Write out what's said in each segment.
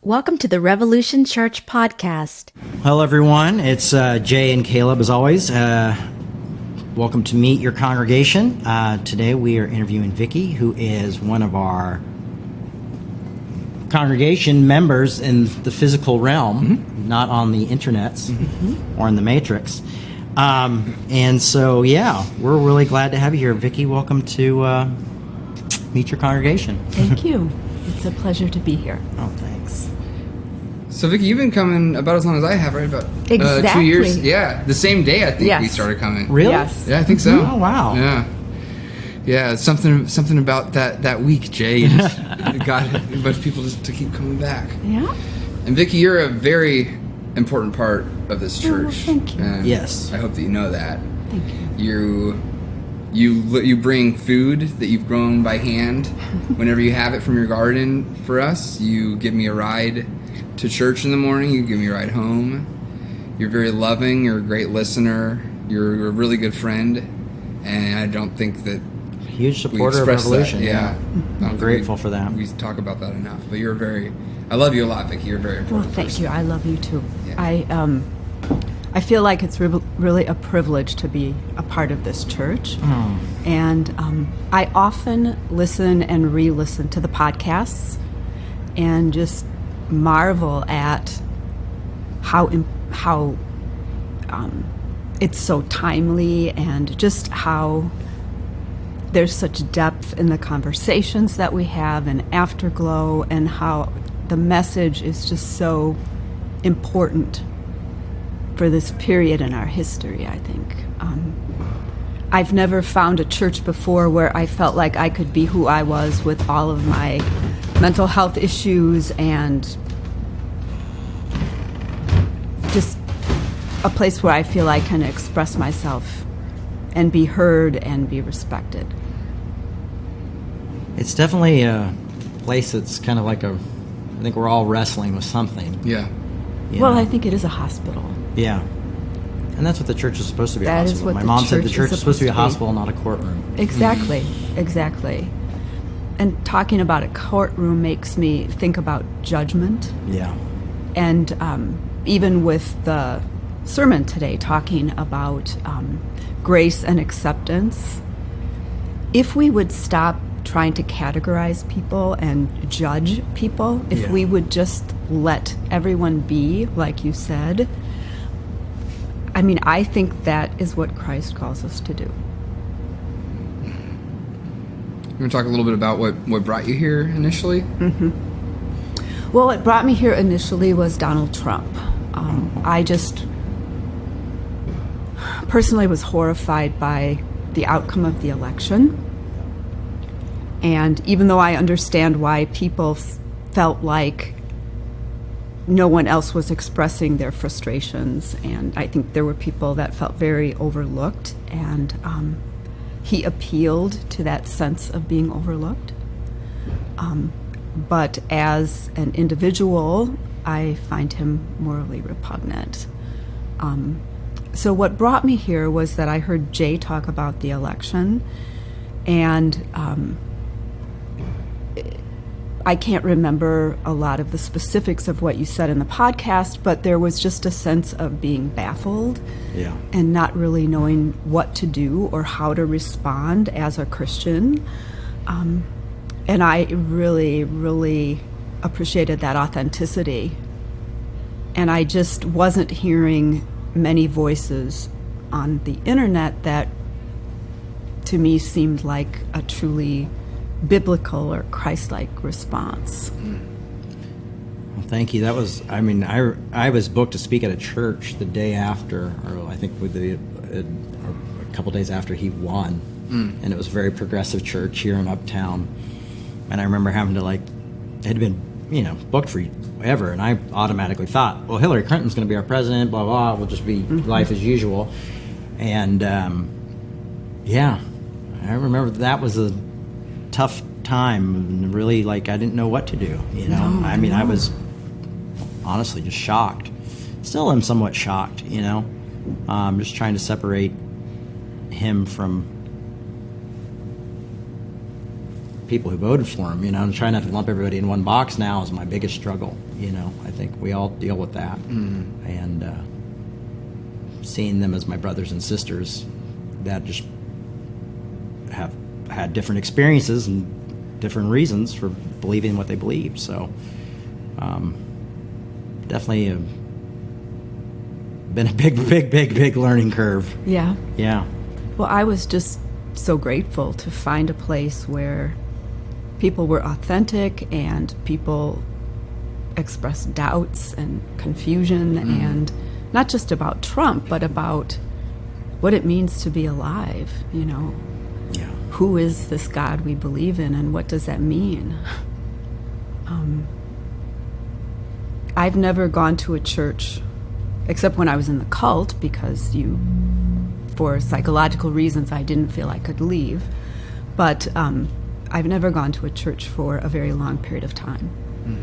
Welcome to the Revolution Church podcast. Hello, everyone. It's Jay and Caleb, as always. Welcome to Meet Your Congregation. Today we are interviewing Vicki, who is one of our congregation members in the physical realm, not on the internets or in the matrix. And so, we're really glad to have you here. Vicki, welcome to Meet Your Congregation. Thank you. It's a pleasure to be here. Oh, thanks. So, Vicki, you've been coming about as long as I have, right? About Exactly. 2 years. Yeah, the same day I think Yes. we started coming. Really? Yes. Yeah, I think so. Oh, wow. Yeah, something about that week, Jay. Just got a bunch of people just to keep coming back. Yeah. And Vicki, you're a very important part of this church. Thank you. And Yes. I hope that you know that. Thank you. You bring food that you've grown by hand whenever you have it from your garden for us. You give me a ride to church in the morning. You give me a ride home. You're very loving. You're a great listener. You're a really good friend. And I don't think that Huge we supporter of express Revolution. that. Yeah. I'm grateful for that. We talk about that enough. But I love you a lot, Vicki. You're a very Well, important thank person. you. I love you too. Yeah. I feel like it's really a privilege to be a part of this church. And I often listen and re-listen to the podcasts and just marvel at how it's so timely and just how there's such depth in the conversations that we have and afterglow, and how the message is just so important for this period in our history, I think. I've never found a church before where I felt like I could be who I was with all of my mental health issues, and just a place where I feel I can express myself and be heard and be respected. It's definitely a place that's kind of like I think we're all wrestling with something. Yeah. you Well, know? I think it is a hospital. Yeah. And that's what the church is supposed to be, a That is hospital. what My the mom said the church church is is supposed to be a supposed to be. hospital, not a courtroom. Exactly, exactly. And talking about a courtroom makes me think about judgment. Yeah. And even with the sermon today, talking about grace and acceptance, if we would stop trying to categorize people and judge people, if Yeah. we would just let everyone be, like you said, I mean, I think that is what Christ calls us to do. You want to talk a little bit about what brought you here initially? Well, what brought me here initially was Donald Trump. I just personally was horrified by the outcome of the election. And even though I understand why people felt like no one else was expressing their frustrations, and I think there were people that felt very overlooked, and he appealed to that sense of being overlooked. But as an individual, I find him morally repugnant. So what brought me here was that I heard Jay talk about the election, and I can't remember a lot of the specifics of what you said in the podcast, but there was just a sense of being baffled Yeah. and not really knowing what to do or how to respond as a Christian. And I really, really appreciated that authenticity. And I just wasn't hearing many voices on the internet that to me seemed like a truly biblical or Christ-like response. Well, thank you. That was, I was booked to speak at a church the day after, or I think a couple days after he won. And it was a very progressive church here in Uptown. And I remember having to it had been, booked forever. And I automatically thought, well, Hillary Clinton's going to be our president, blah, blah, we'll just be life as usual. And, I remember that was a tough time, and really, I didn't know what to do, I was honestly just shocked. Still am somewhat shocked, just trying to separate him from people who voted for him, and trying not to lump everybody in one box now is my biggest struggle. I think we all deal with that. And seeing them as my brothers and sisters that just have had different experiences and different reasons for believing what they believed. So definitely been a big learning curve. Yeah. Yeah. Well, I was just so grateful to find a place where people were authentic and people expressed doubts and confusion, and not just about Trump, but about what it means to be alive, Yeah. Who is this God we believe in, and what does that mean? I've never gone to a church, except when I was in the cult, because for psychological reasons, I didn't feel I could leave. But I've never gone to a church for a very long period of time.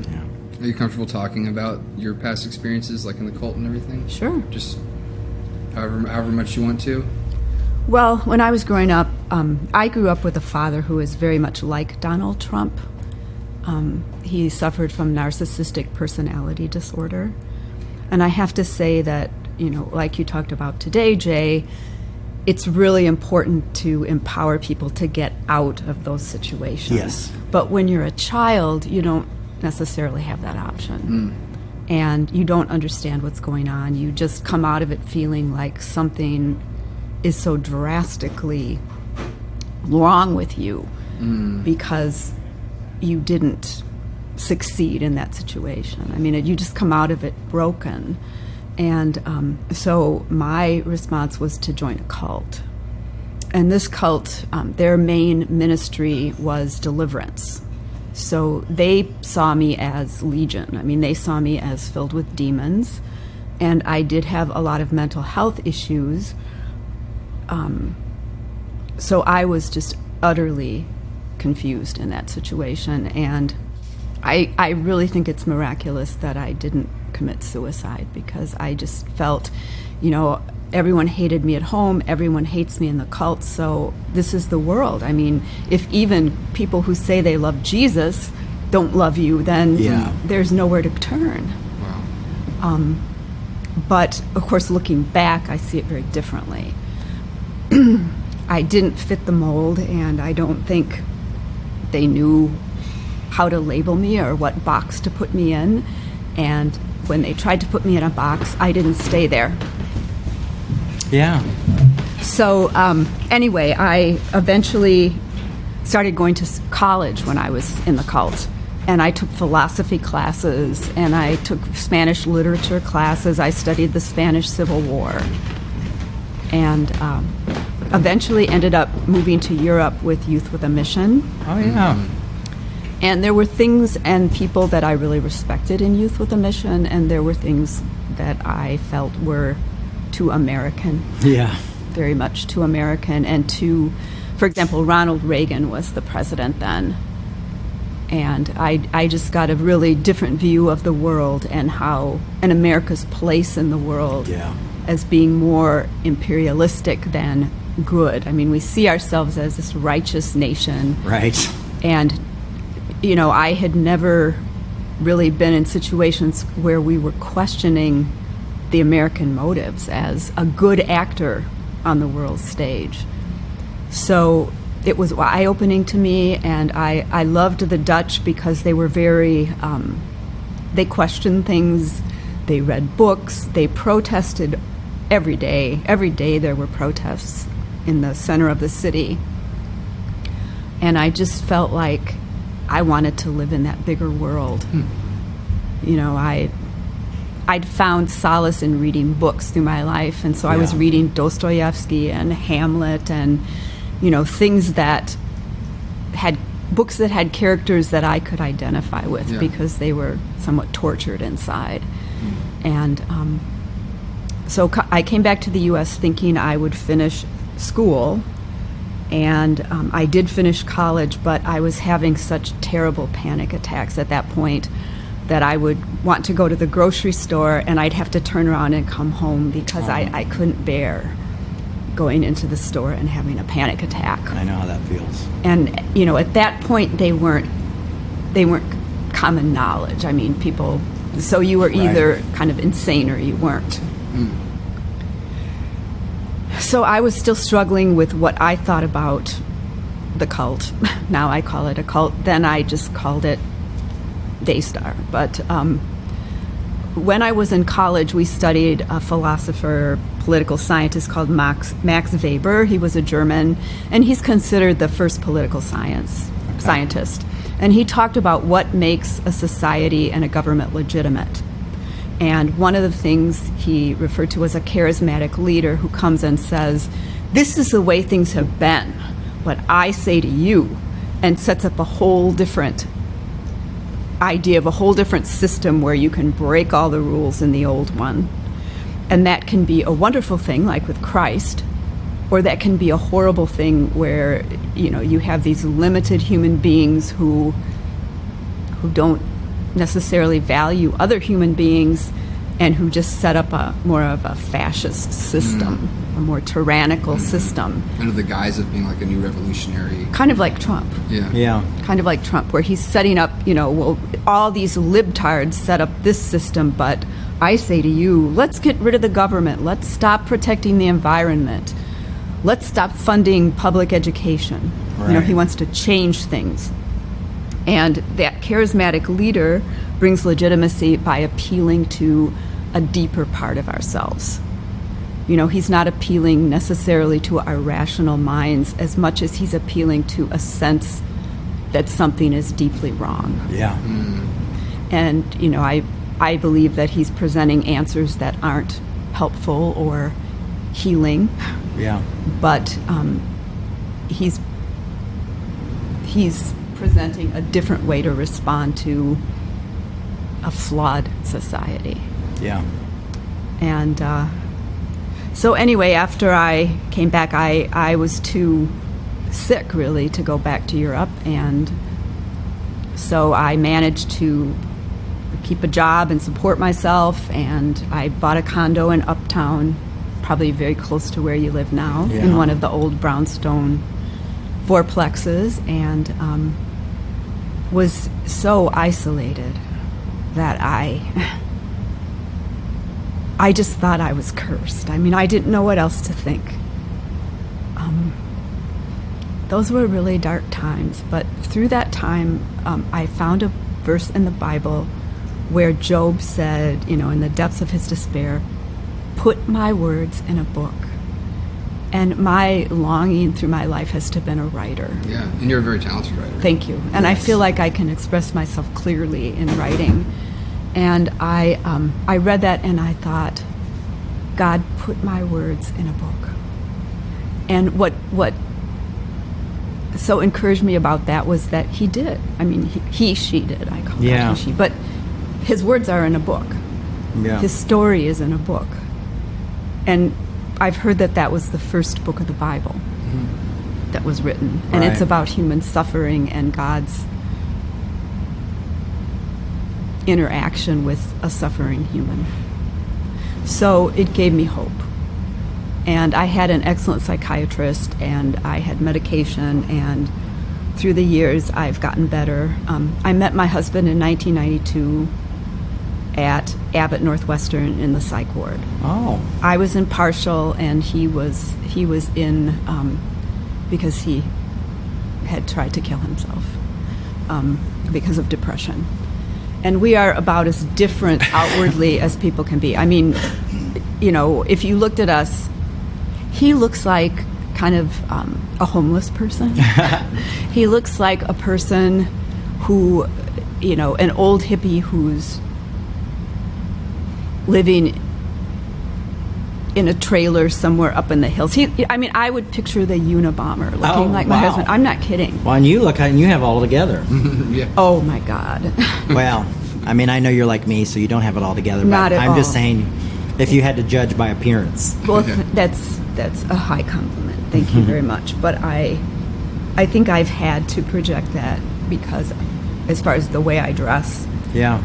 Yeah. Are you comfortable talking about your past experiences, like in the cult and everything? Sure. Just however much you want to. Well, when I was growing up, I grew up with a father who is very much like Donald Trump. He suffered from narcissistic personality disorder. And I have to say that, like you talked about today, Jay, it's really important to empower people to get out of those situations. Yes. But when you're a child, you don't necessarily have that option. And you don't understand what's going on. You just come out of it feeling like something is so drastically wrong with you because you didn't succeed in that situation. I mean, you just come out of it broken. And so my response was to join a cult. And this cult, their main ministry was deliverance. So they saw me as legion. I mean, they saw me as filled with demons. And I did have a lot of mental health issues. So I was just utterly confused in that situation. And I really think it's miraculous that I didn't commit suicide, because I just felt, everyone hated me at home, everyone hates me in the cult, so this is the world. I mean, if even people who say they love Jesus don't love you, then there's nowhere to turn. Wow. But, of course, looking back, I see it very differently. I didn't fit the mold, and I don't think they knew how to label me or what box to put me in. And when they tried to put me in a box, I didn't stay there. Yeah. So anyway, I eventually started going to college when I was in the cult. And I took philosophy classes, and I took Spanish literature classes. I studied the Spanish Civil War. And eventually ended up moving to Europe with Youth with a Mission. Oh, yeah. And there were things and people that I really respected in Youth with a Mission, and there were things that I felt were too American. Yeah. Very much too American. And for example, Ronald Reagan was the president then. And I just got a really different view of the world and America's place in the world as being more imperialistic than good. I mean, we see ourselves as this righteous nation. Right. And I had never really been in situations where we were questioning the American motives as a good actor on the world stage. So it was eye-opening to me, and I loved the Dutch because they were very, they questioned things, they read books, they protested every day. Every day there were protests in the center of the city. And I just felt like I wanted to live in that bigger world. I'd found solace in reading books through my life, and so I was reading Dostoevsky and Hamlet and, things that had books that had characters that I could identify with because they were somewhat tortured inside. And so I came back to the U.S. thinking I would finish school. And I did finish college, but I was having such terrible panic attacks at that point that I would want to go to the grocery store and I'd have to turn around and come home because I couldn't bear going into the store and having a panic attack. I know how that feels. And, you know, at that point, they weren't common knowledge. I mean, people, so you were either kind of insane or you weren't. So I was still struggling with what I thought about the cult. Now I call it a cult. Then I just called it Daystar. But when I was in college, we studied a philosopher, political scientist called Max Weber. He was a German, and he's considered the first political scientist. And he talked about what makes a society and a government legitimate. And one of the things he referred to as a charismatic leader who comes and says, this is the way things have been, but I say to you, and sets up a whole different idea of a whole different system where you can break all the rules in the old one. And that can be a wonderful thing, like with Christ, or that can be a horrible thing where, you know, you have these limited human beings who don't necessarily value other human beings and who just set up a more of a fascist system, a more tyrannical system. Under the guise of being like a new revolutionary. Kind of like Trump. Yeah. Kind of like Trump, where he's setting up, you know, well, all these libtards set up this system, but I say to you, let's get rid of the government. Let's stop protecting the environment. Let's stop funding public education. Right. You know, he wants to change things. And that charismatic leader brings legitimacy by appealing to a deeper part of ourselves. You know, he's not appealing necessarily to our rational minds as much as he's appealing to a sense that something is deeply wrong. Yeah. And, you know, I believe that he's presenting answers that aren't helpful or healing. Yeah. But he's presenting a different way to respond to a flawed society. Yeah. And so anyway, after I came back, I was too sick, really, to go back to Europe. And so I managed to keep a job and support myself. And I bought a condo in Uptown, probably very close to where you live now, in one of the old brownstone fourplexes, and was so isolated that I just thought I was cursed. I mean, I didn't know what else to think. Those were really dark times, but through that time, I found a verse in the Bible where Job said, you know, in the depths of his despair, put my words in a book. And my longing through my life has to been a writer. Yeah, and you're a very talented writer. Thank you. And I feel like I can express myself clearly in writing. And I read that and I thought, God, put my words in a book. And what so encouraged me about that was that he did. I mean, she did. I call it he, she. But his words are in a book. Yeah. His story is in a book. And I've heard that was the first book of the Bible that was written. And it's about human suffering and God's interaction with a suffering human. So it gave me hope. And I had an excellent psychiatrist, and I had medication, and through the years I've gotten better. I met my husband in 1992 at Abbott Northwestern in the psych ward. Oh. I was in partial, and he was in because he had tried to kill himself because of depression. And we are about as different outwardly as people can be. I mean, you know, if you looked at us, he looks like kind of a homeless person. He looks like a person who, you know, an old hippie who's living in a trailer somewhere up in the hills. I would picture the Unabomber looking like my husband. I'm not kidding. Well, and you look, and you have it all together. Yeah. Oh my God. Well, I mean, I know you're like me, so you don't have it all together. Not but at I'm all. just saying, if you had to judge by appearance. Well, that's a high compliment. Thank you very much. But I think I've had to project that because, as far as the way I dress, Yeah.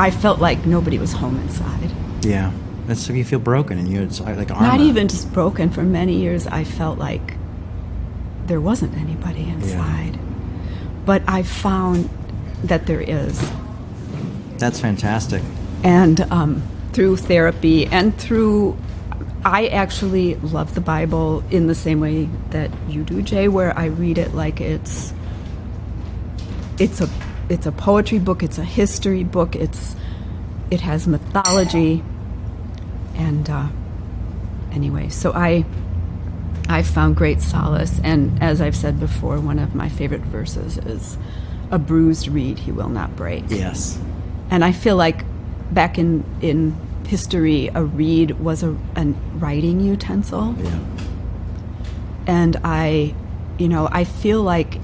I felt like nobody was home inside. Yeah. That's if you feel broken and it's like armor. Not even just broken. For many years, I felt like there wasn't anybody inside. But I found that there is. That's fantastic. And through therapy and through, I actually love the Bible in the same way that you do, Jay, where I read it like it's a poetry book, it's a history book, it has mythology. And anyway, so I found great solace. And as I've said before, one of my favorite verses is, "A bruised reed he will not break." Yes. And I feel like back in history, a reed was a writing utensil. Yeah. And I feel like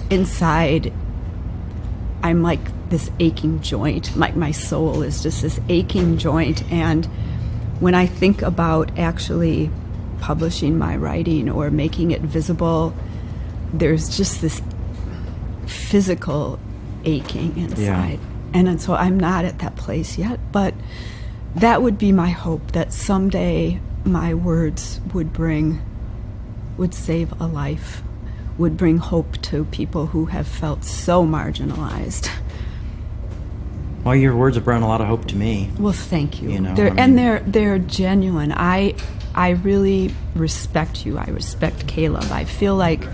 inside I'm like this aching joint. My soul is just this aching joint. And when I think about actually publishing my writing or making it visible, there's just this physical aching inside. Yeah. And so I'm not at that place yet, but that would be my hope, that someday my words would save a life, would bring hope to people who have felt so marginalized. Well, your words have brought a lot of hope to me. Well, thank you. And they're genuine. I really respect you. I respect Caleb. I feel like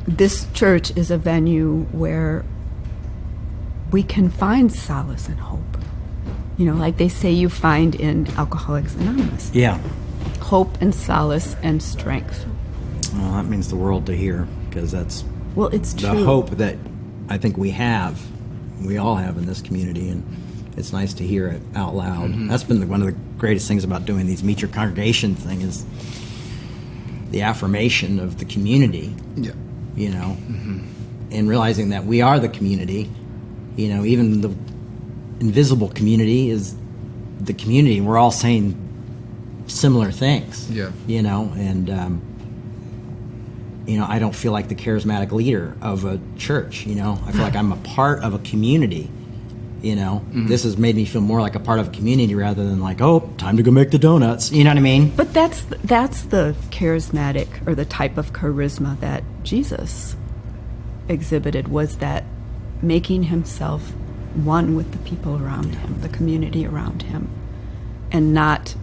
this church is a venue where we can find solace and hope. Like they say you find in Alcoholics Anonymous. Yeah. Hope and solace and strength. Well, that means the world to hear, because that's it's the true. hope that I think we all have in this community, and it's nice to hear it out loud. Mm-hmm. That's been one of the greatest things about doing these Meet Your Congregation thing, is the affirmation of the community. Yeah. Mm-hmm. And realizing that we are the community. Even the invisible community is the community. We're all saying similar things. Yeah. And I don't feel like the charismatic leader of a church. I feel like I'm a part of a community. Mm-hmm. This has made me feel more like a part of a community rather than like, oh, time to go make the donuts. You know what I mean? But that's the charismatic, or the type of charisma that Jesus exhibited, was that making himself one with the people around him, the community around him, and not,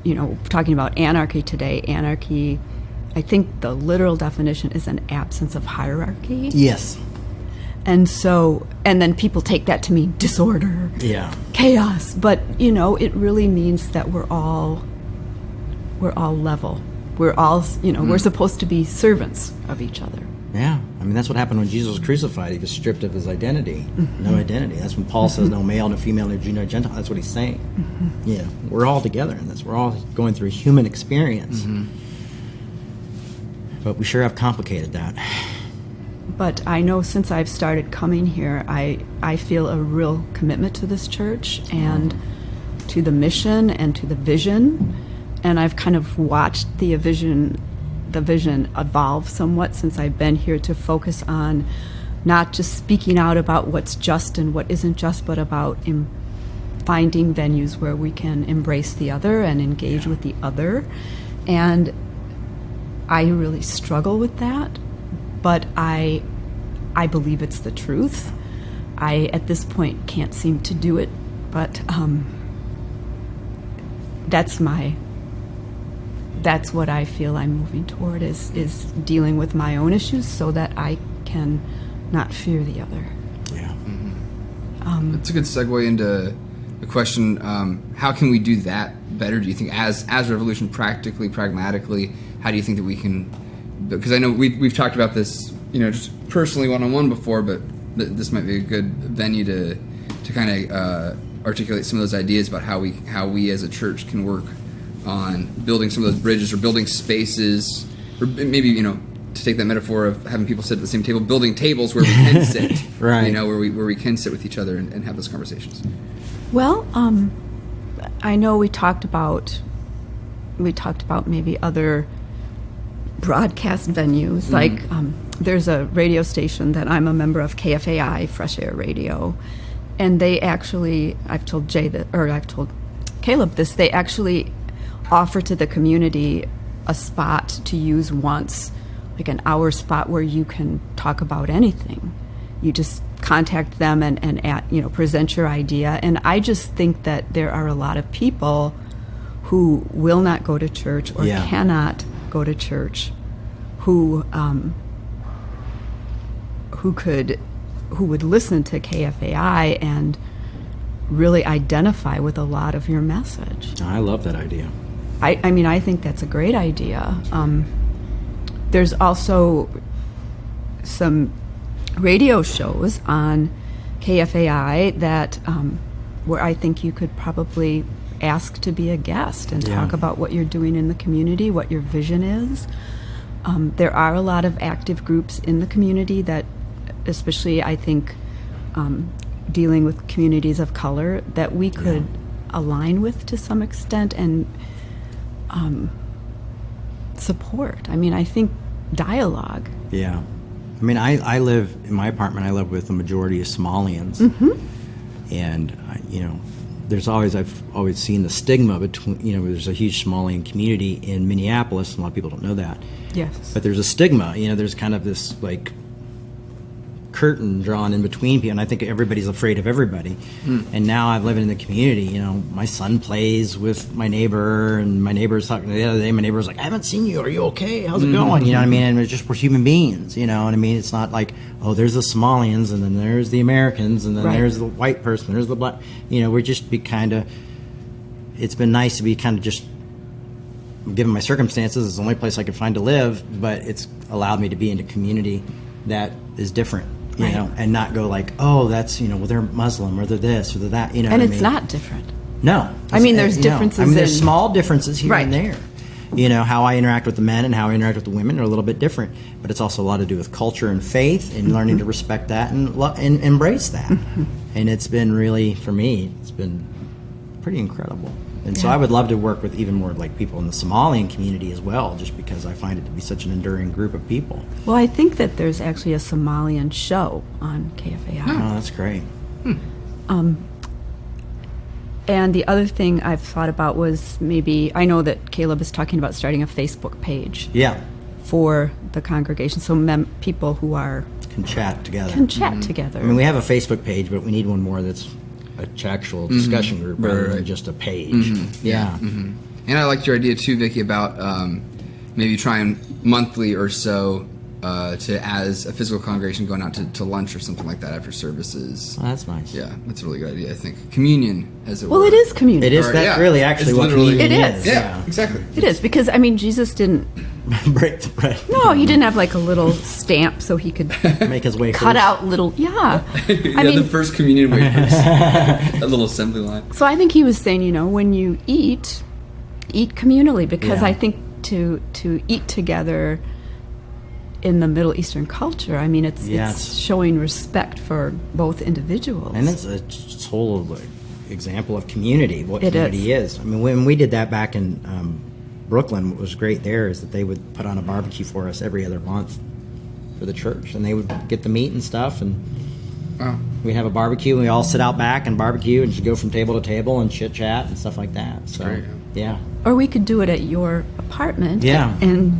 talking about anarchy today. Anarchy, I think the literal definition is an absence of hierarchy. Yes. And so, and then people take that to mean disorder, chaos. But, it really means that we're all level. We're all, we're supposed to be servants of each other. Yeah. That's what happened when Jesus was crucified. He was stripped of his identity. Mm-hmm. No identity. That's when Paul says no male, no female, no Jew, no Gentile. That's what he's saying. Mm-hmm. Yeah. We're all together in this. We're all going through a human experience. Mm-hmm. But we sure have complicated that. But I know since I've started coming here, I feel a real commitment to this church and to the mission and to the vision. And I've kind of watched the vision evolve somewhat since I've been here, to focus on not just speaking out about what's just and what isn't just, but about finding venues where we can embrace the other and engage with the other. And I really struggle with that, but I believe it's the truth. I, at this point, can't seem to do it, but that's what I feel I'm moving toward, is dealing with my own issues so that I can not fear the other. Yeah. Mm-hmm. It's a good segue into the question, how can we do that better, do you think, as Revolution, practically, pragmatically? How do you think that we can, because I know we've talked about this, just personally one-on-one before, but this might be a good venue to kind of articulate some of those ideas about how we as a church can work on building some of those bridges, or building spaces, or maybe, to take that metaphor of having people sit at the same table, building tables where we can sit, right? Where we can sit with each other and have those conversations. Well, I know we talked about maybe other broadcast venues, like there's a radio station that I'm a member of, KFAI, Fresh Air Radio, And they actually, I've told Caleb this, they actually offer to the community a spot to use once, like an hour spot where you can talk about anything. You just contact them and present your idea. And I just think that there are a lot of people who will not go to church or cannot go to church, who would listen to KFAI and really identify with a lot of your message. I love that idea. I think that's a great idea. There's also some radio shows on KFAI that where I think you could probably ask to be a guest and talk about what you're doing in the community, what your vision is. There are a lot of active groups in the community that, especially I think, dealing with communities of color, that we could align with to some extent and support. I mean, I think dialogue. Yeah. I mean, I live, in my apartment, I live with a majority of Somalians. And, I've always seen the stigma between, there's a huge Somalian community in Minneapolis, and a lot of people don't know that. Yes. But there's a stigma, there's kind of this, curtain drawn in between people, and I think everybody's afraid of everybody. And now I'm living in the community, my son plays with my neighbor, and my neighbor's talking the other day, my neighbor was like, I haven't seen you, are you okay, how's it going, you know what I mean? And we're human beings, you know what I mean? It's not like, oh, there's the Somalians, and then there's the Americans, and then there's the white person, there's the black, we're just it's been nice to be kind of just, given my circumstances, it's the only place I could find to live, but it's allowed me to be in a community that is different. And not go like, oh, that's, well, they're Muslim, or they're this, or they're that, And it's not different. No. There's differences. There's small differences here and there. How I interact with the men and how I interact with the women are a little bit different. But it's also a lot to do with culture and faith and learning to respect that and embrace that. And it's been really, for me, it's been pretty incredible. And so I would love to work with even more people in the Somalian community as well, just because I find it to be such an enduring group of people. Well, I think that there's actually a Somalian show on KFAI. Oh, that's great. And the other thing I've thought about was maybe, I know that Caleb is talking about starting a Facebook page. For the congregation, so people who can chat together. Together. We have a Facebook page, but we need one more that's an actual discussion group rather than just a page. And I liked your idea too, Vicki, about maybe trying monthly or so as a physical congregation going out to lunch or something like that after services. Oh, that's nice. Yeah, that's a really good idea, I think. Communion, as it were. Well, it is communion. It is. That's really actually what communion is. Yeah, exactly. It is, because, Jesus didn't break the bread. No, he didn't have a little stamp so he could make his way cut out little, the first communion wafers. A little assembly line. So I think he was saying, when you eat communally, because I think to eat together in the Middle Eastern culture, it's showing respect for both individuals. And it's a total example of community, what community is. When we did that back in Brooklyn, what was great there is that they would put on a barbecue for us every other month for the church, and they would get the meat and stuff, and we have a barbecue, and we all sit out back and barbecue and just go from table to table and chit chat and stuff like that. So great. Or we could do it at your apartment and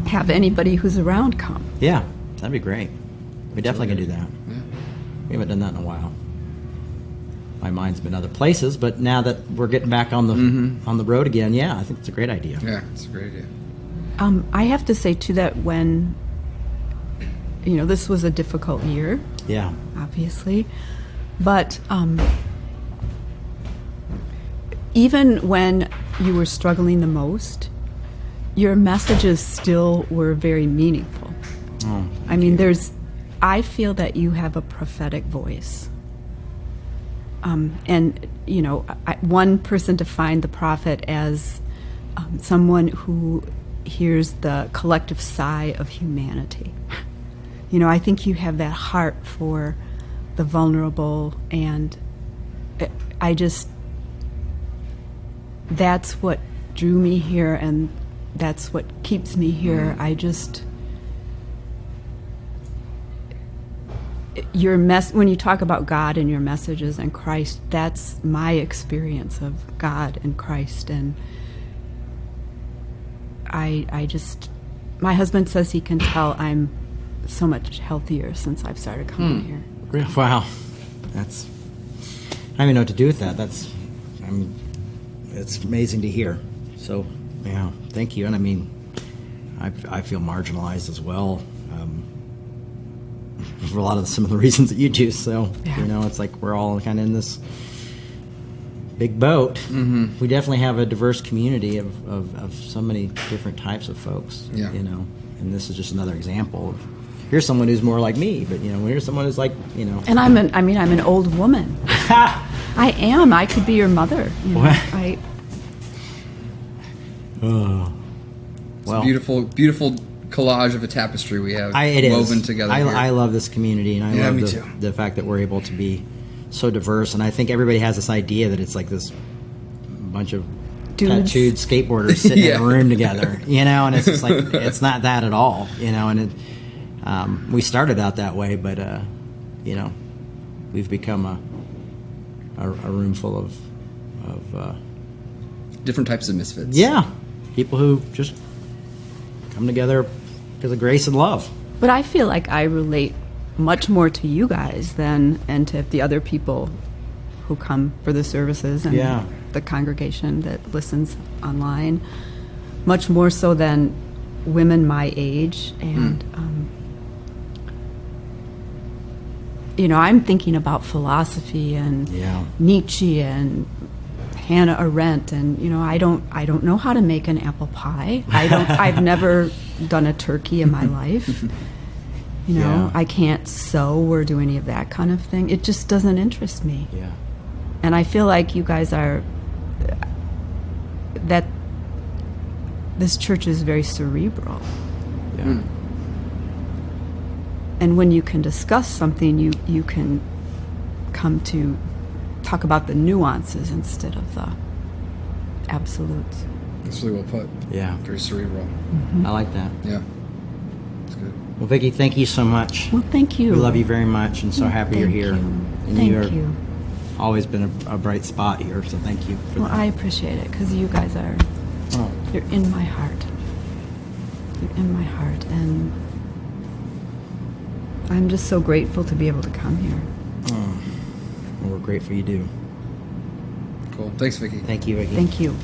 have anybody who's around come. Yeah, that'd be great. We definitely can do that. We haven't done that in a while. My mind's been other places, but now that we're getting back on the road again, I think it's a great idea. Yeah, it's a great idea. I have to say too that when this was a difficult year, obviously, but even when you were struggling the most, your messages still were very meaningful. I feel that you have a prophetic voice. One person defined the prophet as someone who hears the collective sigh of humanity. I think you have that heart for the vulnerable, and that's what drew me here, and that's what keeps me here. when you talk about God and your messages and Christ, that's my experience of God and Christ. And I just, my husband says he can tell I'm so much healthier since I've started coming here. Wow. I don't even know what to do with that. It's amazing to hear. So, yeah, thank you. And I mean, I feel marginalized as well, for a lot of some of the reasons that you do. So, it's like we're all kind of in this big boat. Mm-hmm. We definitely have a diverse community of so many different types of folks. Yeah. And this is just another example of, here's someone who's more like me, but here's someone who's like, And I'm an old woman. I am. I could be your mother. Well, beautiful collage of a tapestry we have woven together. I love this community, and I love the fact that we're able to be so diverse. And I think everybody has this idea that it's like this bunch of tattooed skateboarders sitting in a room together, and it's just like it's not that at all, And we started out that way, but we've become a room full of different types of misfits. Yeah, people who just come together because of grace and love. But I feel like I relate much more to you guys and to the other people who come for the services and the congregation that listens online, much more so than women my age. And I'm thinking about philosophy and Nietzsche and Hannah Arendt, and I don't know how to make an apple pie. I've never done a turkey in my life. I can't sew or do any of that kind of thing. It just doesn't interest me. Yeah. And I feel like you guys are that this church is very cerebral. Yeah. And when you can discuss something, you can come to talk about the nuances instead of the absolutes. That's really well put. Yeah. Very cerebral. Mm-hmm. I like that. Yeah. That's good. Well, Vicki, thank you so much. Well, thank you. We love you very much, and so happy you're here. And Thank you're you. always been a bright spot here, so thank you for that. I appreciate it, because you guys are, you're in my heart. You're in my heart, and I'm just so grateful to be able to come here. Well, we're grateful you do. Cool. Thanks, Vicki. Thank you, Vicki. Thank you.